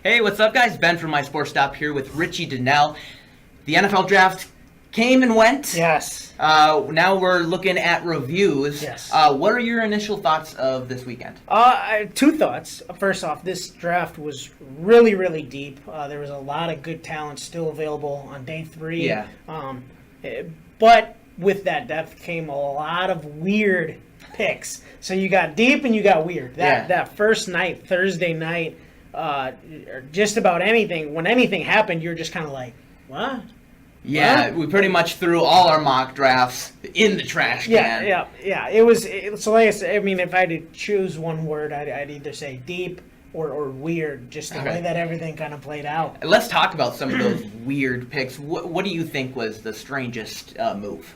Hey, what's up, guys? Ben from MySports Stop here with Richie Donnell. The NFL draft came and went. Yes. Now we're looking at reviews. Yes. What are your initial thoughts of this weekend? Two thoughts. First off, this draft was really, really deep. There was a lot of good talent still available on day 3. Yeah. But with that depth came a lot of weird picks. So you got deep and you got weird. That first night, Thursday night, just about anything. When anything happened, you're just kind of like, what? Yeah, we pretty much threw all our mock drafts in the trash can. Yeah. So like I said, I mean, if I had to choose one word, I'd either say deep or weird, just the way that everything kind of played out. Let's talk about some of those weird picks. What do you think was the strangest move?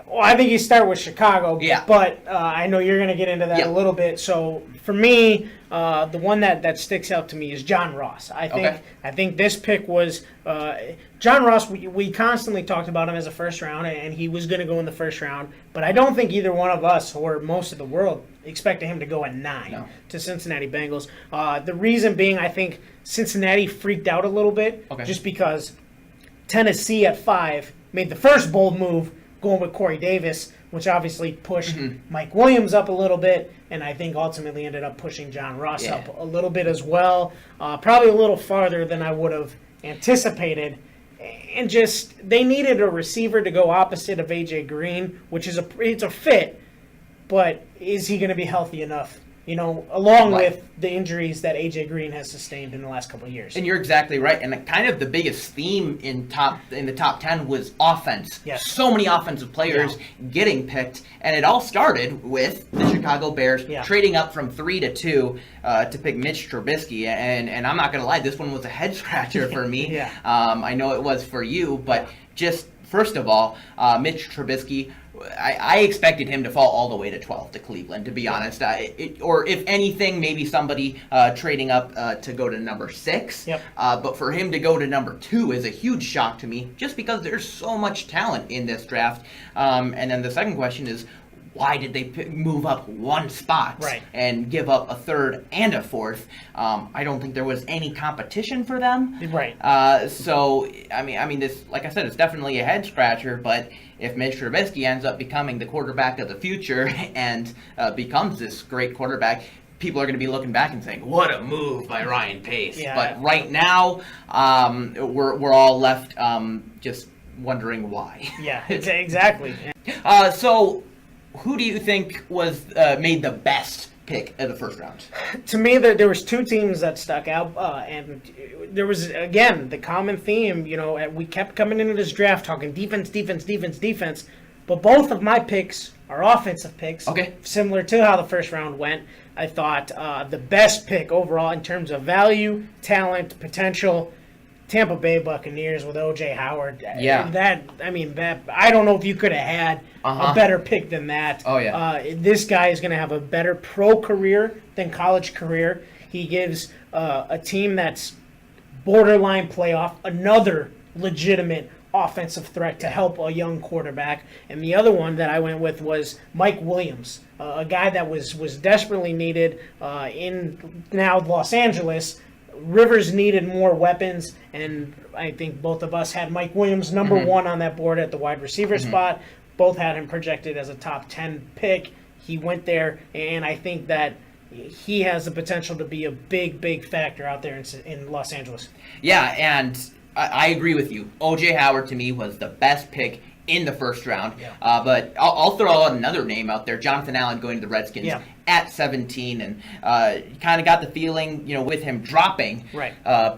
Well, I think you start with Chicago, Yeah. But I know you're going to get into that a little bit. So for me, the one that sticks out to me is John Ross. I think this pick was John Ross. We constantly talked about him as a first round, and he was going to go in the first round. But I don't think either one of us or most of the world expected him to go at 9 to Cincinnati Bengals. The reason being, I think Cincinnati freaked out a little bit just because Tennessee at 5 made the first bold move, going with Corey Davis, which obviously pushed Mike Williams up a little bit, and I think ultimately ended up pushing John Ross up a little bit as well, probably a little farther than I would have anticipated. And just they needed a receiver to go opposite of A.J. Green, which is it's a fit, but is he going to be healthy enough? Along with the injuries that A.J. Green has sustained in the last couple of years. And you're exactly right. And kind of the biggest theme in the top 10 was offense. Yes. So many offensive players getting picked. And it all started with the Chicago Bears trading up from 3 to 2 to pick Mitch Trubisky. And I'm not going to lie, this one was a head scratcher for me. I know it was for you. But just first of all, Mitch Trubisky, I expected him to fall all the way to 12 to Cleveland, to be honest. Or if anything, maybe somebody trading up to go to number 6. But for him to go to number 2 is a huge shock to me, just because there's so much talent in this draft. And then the second question is, why did they move up one spot and give up a third and a fourth? I don't think there was any competition for them. So I mean, this, like I said, it's definitely a head scratcher. But if Mitch Trubisky ends up becoming the quarterback of the future and becomes this great quarterback, people are going to be looking back and saying, "What a move by Ryan Pace!" But right now, we're all left just wondering why. Exactly. So, who do you think was made the best pick of the first round? To me, there was 2 teams that stuck out, and there was, again, the common theme. We kept coming into this draft talking defense, but both of my picks are offensive picks. Similar to how the first round went. I thought the best pick overall in terms of value, talent, potential, Tampa Bay Buccaneers with O.J. Howard. That I don't know if you could have had a better pick than that. This guy is going to have a better pro career than college career. He gives a team that's borderline playoff another legitimate offensive threat to help a young quarterback. And the other one that I went with was Mike Williams, a guy that was desperately needed in now Los Angeles. Rivers needed more weapons, and I think both of us had Mike Williams number 1 on that board at the wide receiver spot. Both had him projected as a top 10 pick. He went there, and I think that he has the potential to be a big factor out there in Los Angeles. Yeah, and I agree with you. O.J. Howard, to me, was the best pick in the first round. But I'll throw out another name out there, Jonathan Allen going to the Redskins at 17, and kind of got the feeling, with him dropping,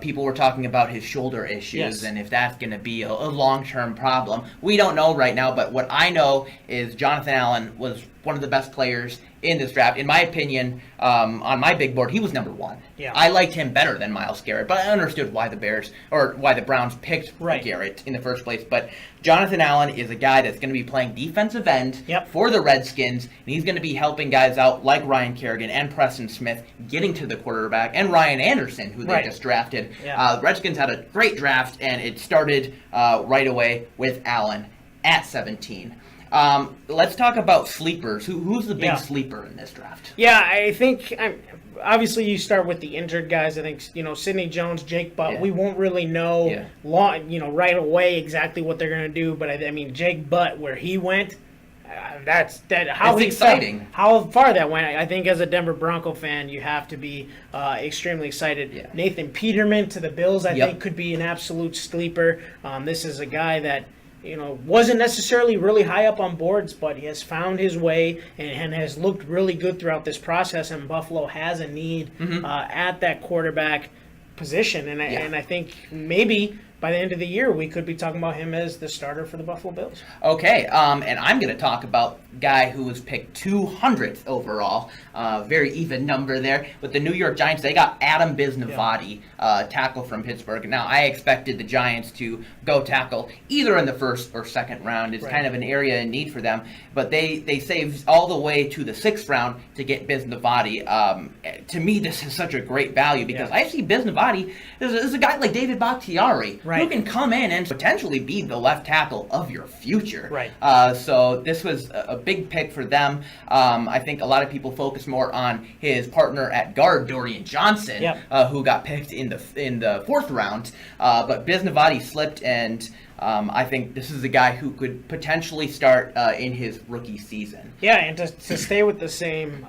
people were talking about his shoulder issues and if that's going to be a long-term problem. We don't know right now, but what I know is Jonathan Allen was one of the best players in this draft. In my opinion, on my big board, he was number 1. I liked him better than Myles Garrett, but I understood why the Browns picked Garrett in the first place. But Jonathan Allen is a guy that's going to be playing defensive end for the Redskins, and he's going to be helping guys out like Ryan Kerrigan and Preston Smith getting to the quarterback, and Ryan Anderson, who they just drafted. The Redskins had a great draft, and it started right away with Allen at 17. Let's talk about sleepers. Who's the big sleeper in this draft? Yeah, I think obviously you start with the injured guys. I think, Sidney Jones, Jake Butt, we won't really know right away exactly what they're going to do. But I mean, Jake Butt, where he went, it's exciting. How far that went, I think as a Denver Bronco fan, you have to be extremely excited. Yeah. Nathan Peterman to the Bills, I think, could be an absolute sleeper. This is a guy that wasn't necessarily really high up on boards, but he has found his way and has looked really good throughout this process. And Buffalo has a need at that quarterback position, and I think maybe by the end of the year, we could be talking about him as the starter for the Buffalo Bills. Okay, and I'm going to talk about a guy who was picked 200th overall. Very even number there. With the New York Giants, they got Adam Bisnavati, tackle from Pittsburgh. Now, I expected the Giants to go tackle either in the first or second round. It's kind of an area in need for them. But they saved all the way to the sixth round to get Bisnavati. To me, this is such a great value because I see Bisnavati as a guy like David Bakhtiari. Who can come in and potentially be the left tackle of your future. So this was a big pick for them. I think a lot of people focus more on his partner at guard, Dorian Johnson, who got picked in the fourth round. But Bisnavati slipped, and I think this is a guy who could potentially start in his rookie season. Yeah, and to stay with the same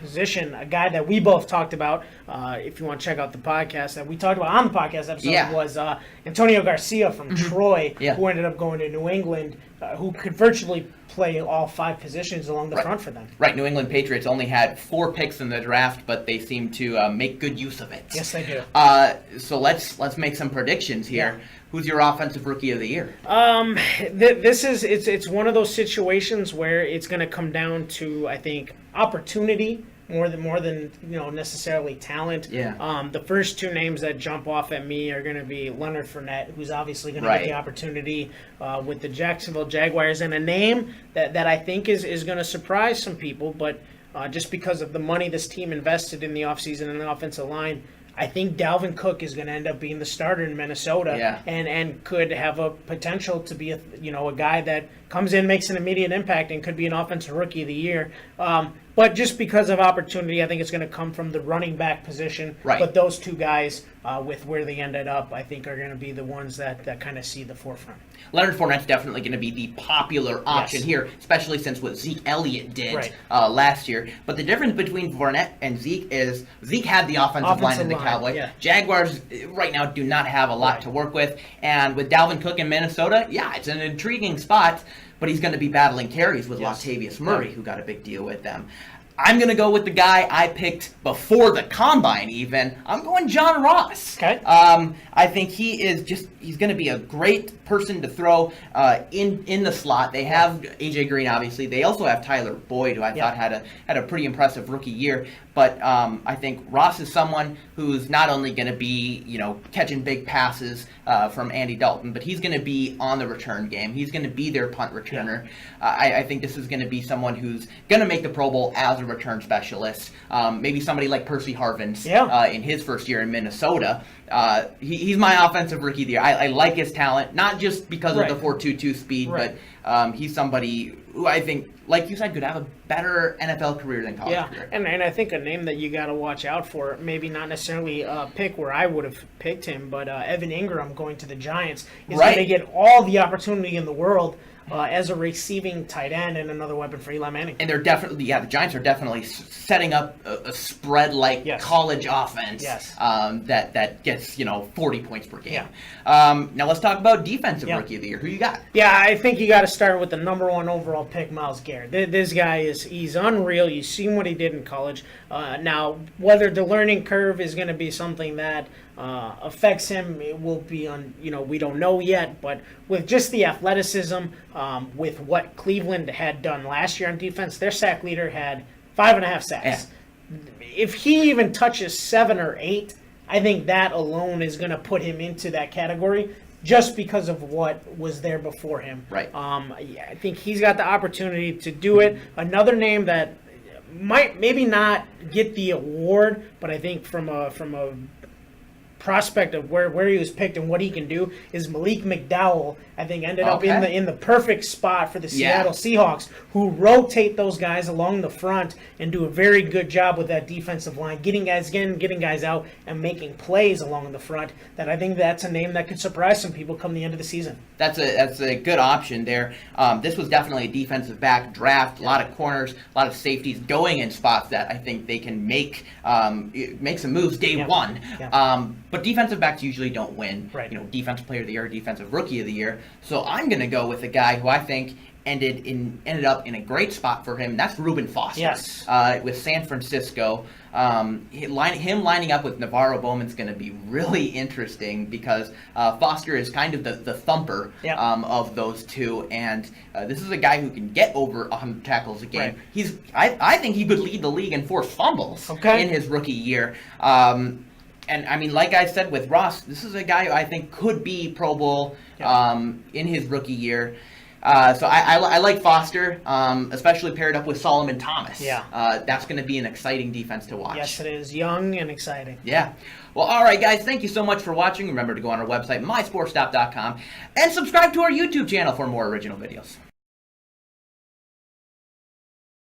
position, a guy that we both talked about, if you want to check out the podcast that we talked about on the podcast episode, was Antonio Garcia from Troy, who ended up going to New England, who could virtually play all five positions along the front for them. Right, New England Patriots only had 4 picks in the draft, but they seem to make good use of it. Yes, they do. So let's make some predictions here. Who's your offensive rookie of the year? It's one of those situations where it's going to come down to, I think, opportunity more than necessarily talent. The first 2 names that jump off at me are going to be Leonard Fournette, who's obviously going to get the opportunity with the Jacksonville Jaguars, and a name that I think is going to surprise some people, but just because of the money this team invested in the offseason and the offensive line, I think Dalvin Cook is going to end up being the starter in Minnesota, and could have a potential to be a guy that comes in, makes an immediate impact, and could be an offensive rookie of the year. But just because of opportunity, I think it's going to come from the running back position. But those 2 guys, with where they ended up, I think are going to be the ones that kind of see the forefront. Leonard Fournette's definitely going to be the popular option here, especially since what Zeke Elliott did last year. But the difference between Fournette and Zeke is Zeke had the offensive line in the Cowboys. Jaguars right now do not have a lot to work with. And with Dalvin Cook in Minnesota, it's an intriguing spot, but he's going to be battling carries with Latavius Murray, who got a big deal with them. I'm going to go with the guy I picked before the Combine even. I'm going John Ross. Okay. I think he's going to be a great person to throw in the slot. They have A.J. Green, obviously. They also have Tyler Boyd, who I thought had a pretty impressive rookie year. But I think Ross is someone who's not only going to be, catching big passes from Andy Dalton, but he's going to be on the return game. He's going to be their punt returner. I think this is going to be someone who's going to make the Pro Bowl as a return specialist. Maybe somebody like Percy Harvins in his first year in Minnesota. He's my offensive rookie of the year. I like his talent, not just because of the 4.22 speed, but he's somebody who I think, like you said, could have a better NFL career than college career. And I think a name that you got to watch out for, maybe not necessarily a pick where I would have picked him, but Evan Ingram going to the Giants is going to get all the opportunity in the world as a receiving tight end and another weapon for Eli Manning. And they're definitely, the Giants are definitely setting up a spread-like college offense that gets, 40 points per game. Now let's talk about defensive rookie of the year. Who you got? I think you got to start with the number 1 overall pick, Myles Garrett. This guy he's unreal. You've seen what he did in college. Now, whether the learning curve is going to be something that affects him, it will be on, we don't know yet, but with just the athleticism, with what Cleveland had done last year on defense, their sack leader had 5.5 sacks. If he even touches 7 or 8, I think that alone is going to put him into that category just because of what was there before him. I think he's got the opportunity to do it. Another name that might maybe not get the award, but I think from a prospect of where he was picked and what he can do is Malik McDowell. I think ended up Okay. in the perfect spot for the Seattle Seahawks, who rotate those guys along the front and do a very good job with that defensive line, getting guys in, getting guys out, and making plays along the front. That I think that's a name that could surprise some people come the end of the season. That's a good option there. This was definitely a defensive back draft. A lot of corners, a lot of safeties going in spots that I think they can make some moves day one. Yeah. But defensive backs usually don't win. Right. Defensive player of the year, defensive rookie of the year. So I'm going to go with a guy who I think ended up in a great spot for him. And that's Ruben Foss. Yes. With San Francisco. Him lining up with Navarro Bowman's going to be really interesting because Foster is kind of the thumper of those two, and this is a guy who can get over 100 tackles a game. Right. I think he could lead the league in forced fumbles in his rookie year. And I mean, like I said with Ross, this is a guy who I think could be Pro Bowl in his rookie year. So I like Foster, especially paired up with Solomon Thomas. Yeah. That's going to be an exciting defense to watch. Yes, it is. Young and exciting. Yeah. Well, all right, guys. Thank you so much for watching. Remember to go on our website, MySports.com, and subscribe to our YouTube channel for more original videos.